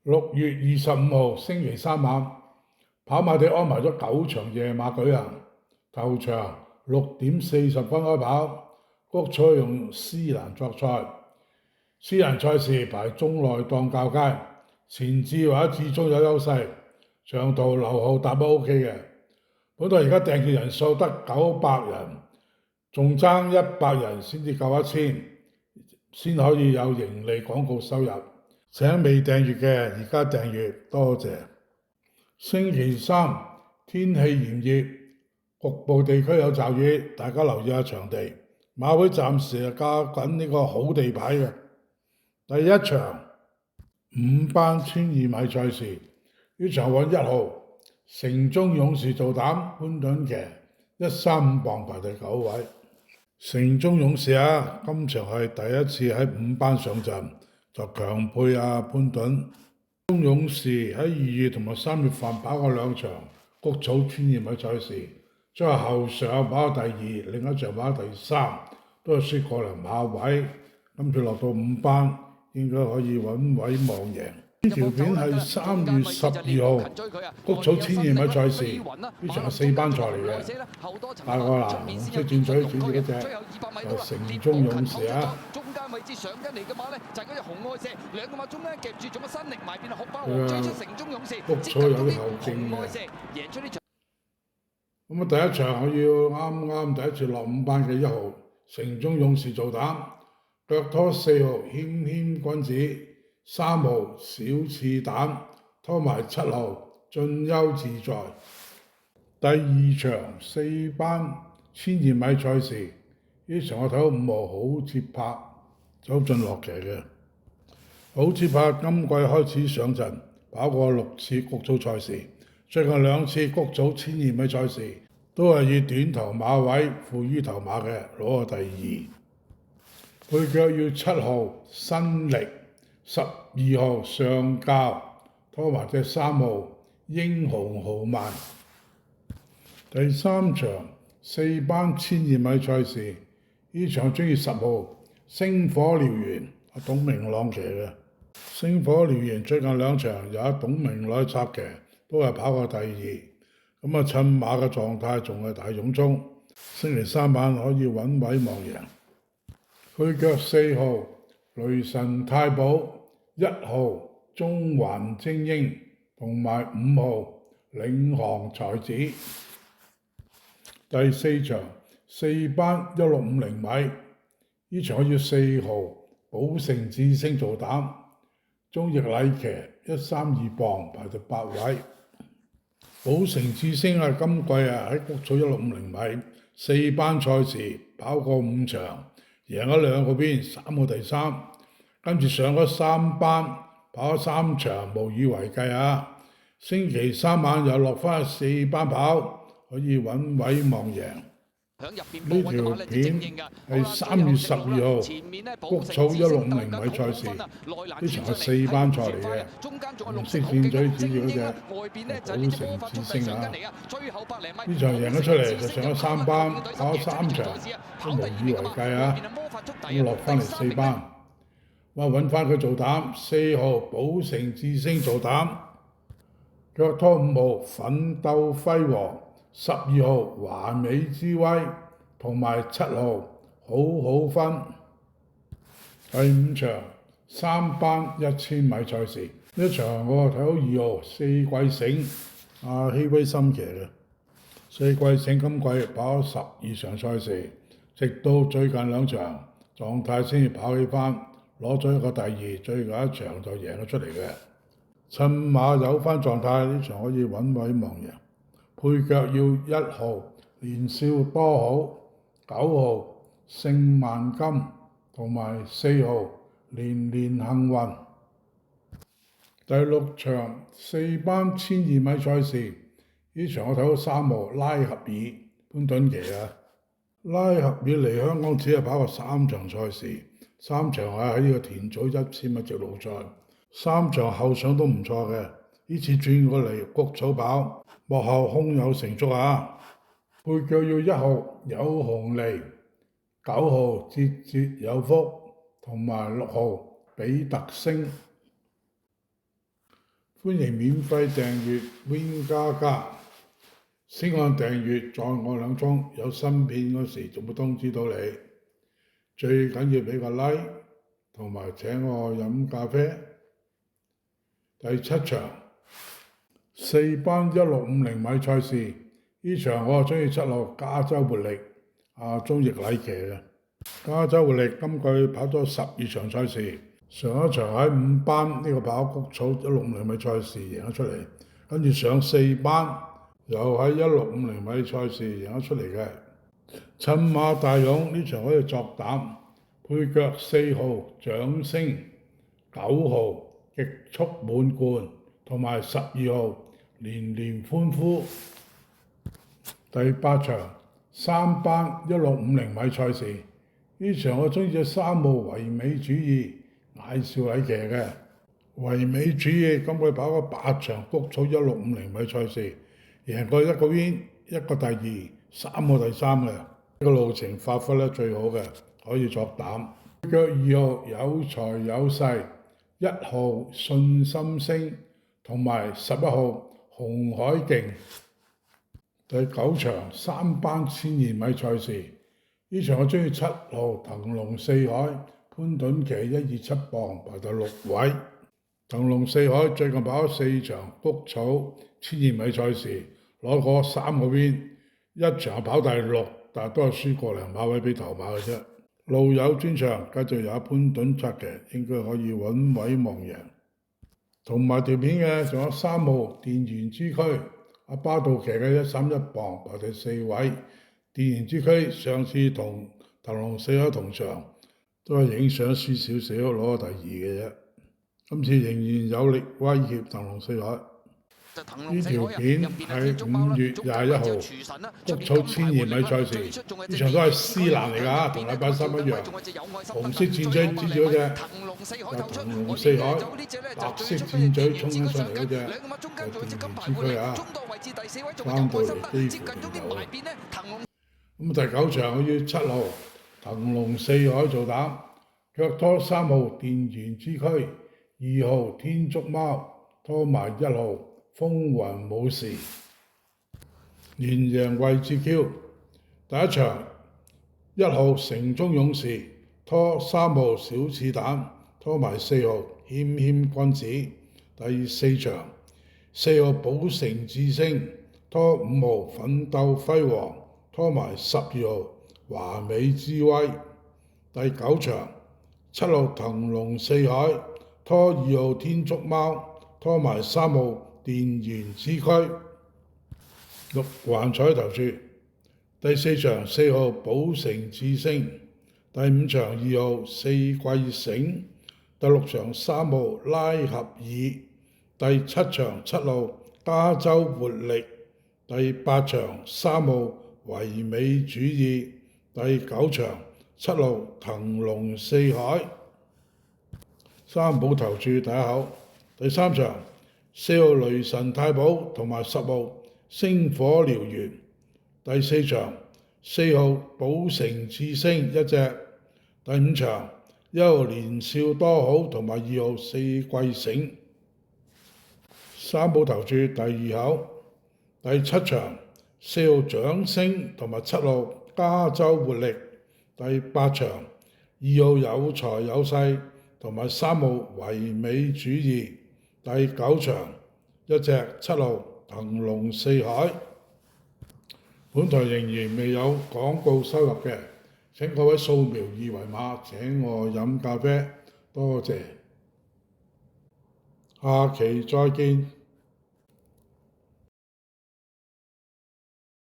6月25號星期三晚，跑馬地安排咗9場夜馬舉行。頭場6點40分開跑，谷草用斯蘭作賽。斯蘭賽事排中內檔較佳，前置或者置中有優勢，長途留後踏都 OK 嘅。本台而家訂票人數得900人，仲爭100人先至夠1000，先可以有盈利廣告收入。請未訂閱嘅而家訂閱，多謝。星期三天氣炎熱，局部地區有驟雨，大家留意下場地。馬會暫時係加緊呢個好地牌嘅。第一場5班1200米賽事，呢場揾1號城中勇士做膽，潘頓騎135磅排第9位。城中勇士啊，今場係第一次喺5班上陣，就強配潘頓。中勇士喺2月同埋3月份跑過2場谷草1200米賽事，將係後上跑第2，另一場跑第3，都係輸過嚟馬位。今次落到5班，應該可以穩位望贏。呢條片係3月12號谷草1200米賽事，呢場係4班賽嚟嘅。大個藍紅色箭嘴主住嗰隻就城中勇士啊！中間位置上緊嚟嘅馬咧，就係嗰隻紅愛石，兩個馬中間夾住，仲有新力埋邊啊！學霸王追出城中勇士，谷草有啲後勁嘅。贏出呢場。咁啊，第一場我要啱第一次落5班嘅1號城中勇士做膽，腳拖4號謙謙君子，3號小刺蛋，拖埋7號進優自在。第二場4班1200米賽事，呢場我睇到5號好接拍，走進落騎嘅。好接拍今季開始上陣，跑過6次谷草賽事，最近2次谷草1200米賽事都係以短頭馬位負於頭馬嘅，攞個第2。配腳要7號新力，12號上教，拖埋隻3號英雄豪邁。第三場4班1200米賽事，呢場中意10號星火燎原，董明朗騎嘅。星火燎原最近2場有董明朗插騎，都係跑過第2。咁啊，趁馬嘅狀態仲係大勇衝，星期三晚可以穩位望贏。配腳4號雷神太保，1號中環精英，同埋5號領航才子。第4場4班1650米，呢場我要4號寶城智星做膽，中翼禮騎132磅排第8位。寶城智星啊，今季喺谷草1650米4班賽事跑過5場，贏咗2個邊，3個第3，跟住上咗3班，跑咗3場，無以為繼啊！星期三晚又落翻4班跑，可以穩位望贏。呢條片係3月12號谷草1650米賽事，呢場係4班賽嚟嘅。紅色箭嘴指住嗰隻寶城智星啊！呢場贏咗出嚟就上咗3班，跑咗3場都無以為繼啊！咁落翻嚟4班，哇揾翻佢做膽，4號寶城智星做膽，腳拖5號奮鬥輝煌，12號華美之威，同埋7號好好分。第5場3班1000米賽事，呢場我睇到2號四季醒，希威森騎嘅。四季醒今季跑12場賽事，直到最近2場狀態先至跑起翻，攞咗一個第2，最後1場就贏咗出嚟嘅。趁馬有翻狀態，呢場可以穩位望贏。配腳要1號年少多好，9號聖萬金，同埋4號年年幸運。第6場4班1200米賽事，呢場我睇到3號拉合爾潘頓騎啊。拉合爾嚟香港只係跑過3場賽事，3場係喺呢個田草1000米直路賽，3場後上都唔錯嘅。呢次轉過嚟谷草跑，幕後胸有成竹啊！配腳要1號有紅利，9號節節有福，同埋6號比特星。歡迎免費訂閱 Win 加加，先按訂閱，再按兩鐘，有新片嗰時就會通知到你。最緊要俾個 like 同埋請我飲咖啡。第7場4班1650米賽事，呢場我中意7號加州活力鍾易禮騎嘅。加州活力今季跑咗12場賽事，上一場喺5班呢個跑谷草1650米賽事贏咗出嚟，跟住上4班又喺1650米賽事贏咗出嚟嘅。趁馬大勇呢場可以作膽，配腳4號掌聲、9號極速滿貫同埋12號連連歡呼。第8場3班1650米賽事，呢場我中意隻3號唯美主義艾少禮騎嘅。唯美主義今季跑咗8場谷草1650米賽事，贏過1個 win、1個第2、3個第3嘅，呢個路程發揮得最好嘅，可以作膽。腳2號有財有勢、1號信心星同埋11號紅海勁。第9場3班1000米賽事，呢場我中意7號騰龍四海潘頓騎127磅排第6位。騰龍四海最近跑咗4場谷草1000米賽事，攞過3個 win， 一場跑第6，但係都係輸個零馬位俾頭馬嘅啫。路友專場繼續有潘頓策騎，應該可以穩位望贏。同埋條片嘅仲有3號電源之區巴道騎嘅131磅排第4位。電源之區上次同騰龍四海同場，都係影相輸少少攞第2嘅啫。今次仍然有力威脅騰龍四海。呢條片係5月21號谷草1000米賽事，呢場都係私欄嚟㗎，同禮拜3一樣。紅色箭嘴指住嗰隻就騰龍四海，白色箭嘴衝緊上嚟嗰隻就電源之區翻到嚟幾乎冇。咁第9場我要7號騰龍四海做膽，腳拖3號電源之區、2號天竺貓拖埋1號風雲武士，連贏位置 Q。第一場1號城中勇士拖3號小刺蛋拖埋4號謙謙君子。第4場4號寶城智星拖5號奮鬥輝煌拖埋12號華美之威。第9場7號騰龍四海拖2號天竺貓拖埋3號電源之區。6環彩頭注。第4場4號寶城智星。第5場2號四季醒。第6場3號拉合爾。第7場7號加州活力。第8場3號唯美主義。第9場7號騰龍四海。三寶投注第一口。第3場4號雷神太保同埋10號星火燎原。第4場4號寶城智星一隻。第5場1號年少多好同埋2號四季醒。三寶投注第2口。第7場4號掌聲同埋7號加州活力。第8場2號有財有勢同埋3號唯美主義。第9場一隻7號騰龍四海。本台仍然未有廣告收入嘅，請各位掃描二維碼請我飲咖啡，多謝。下期再見。